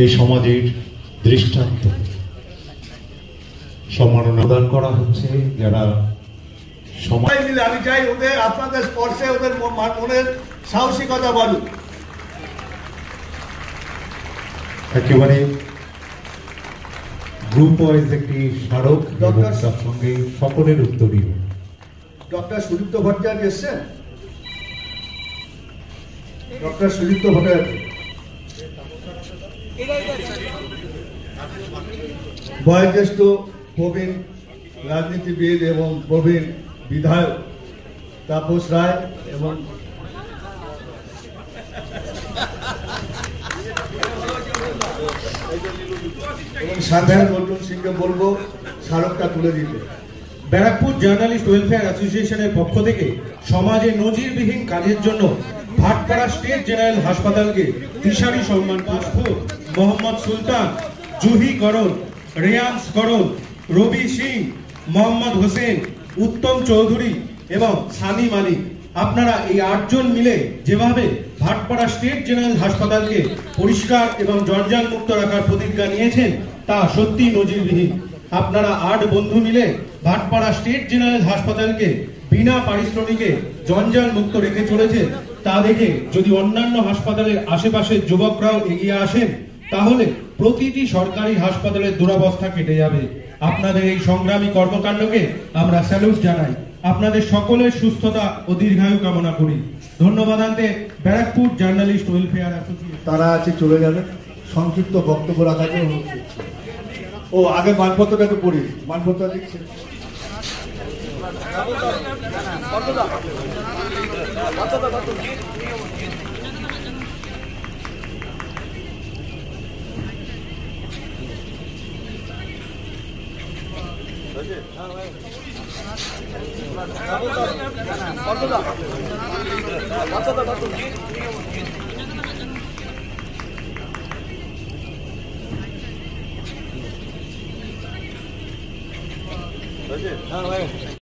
এই সমাজের দৃষ্টান্ত সম্মাননা প্রদান করা হচ্ছে যারা সমাজ মিলে। আমি চাই ওদের আপনাদের স্পর্শে ওদের মনের সাহসিকতা বলুক। একেবারে গ্রুপ ওয়াইজ একটি স্মারক এবং তার সঙ্গে সকলের উত্তরীয়। ডক্টর সুদীপ্ত ভট্টাচার্য এসছেন। ডক্টর সুদীপ্ত ভট্টাচার্য বয়োজ্যেষ্ঠ প্রবীণ রাজনীতিবিদ এবং প্রবীণ বিধায়ক তাপস রায় এবং সাধারণ অর্জুন সিংকে বলবো স্মারকটা তুলে দিতে। ব্যারাকপুর জার্নালিস্ট ওয়েলফেয়ার অ্যাসোসিয়েশনের পক্ষ থেকে সমাজে নজিরবিহীন কাজের জন্য ভাটপাড়া স্টেট জেনারেল হাসপাতালকে দিশারি সম্মান পুষ্প মোহাম্মদ সুলতান, জুহি করণ, রেয়ান্স করণ, রবি সিং, মোহাম্মদ হোসেন, উত্তম চৌধুরী এবং সানি মালিক, আপনারা এই 8 জন মিলে যেভাবে ভাটপাড়া স্টেট জেনারেল হাসপাতালকে পরিষ্কার এবং জঞ্জাল মুক্ত রাখার প্রতিজ্ঞা নিয়েছেন তা সত্যি নজিরবিহীন। আপনারা 8 বন্ধু মিলে ভাটপাড়া স্টেট জেনারেল হাসপাতালকে বিনা পারিশ্রমিকে জঞ্জাল মুক্ত রেখে চলেছে। তা দেখে যদি অন্যান্য হাসপাতালের আশেপাশের যুবকরাও এগিয়ে আসেন তাহলে প্রতিটি সরকারি হাসপাতালের দুরবস্থা কেটে যাবে। আপনাদের এই সংগ্রামী কর্মকাণ্ডকে আমরা স্যালুট জানাই। আপনাদের সকলের সুস্থতা ও দীর্ঘায়ু কামনা করি। ধন্যবাদ আনতে ব্যারাকপুর জার্নালিস্ট ওয়েলফেয়ার অ্যাসোসিয়েশন। তারা আছে চলে যাবে, সংক্ষিপ্ত বক্তব্য রাখার জন্য। ও আগে মানপত্রটা তো পড়ি, মানপত্র দিচ্ছে। হ্যাঁ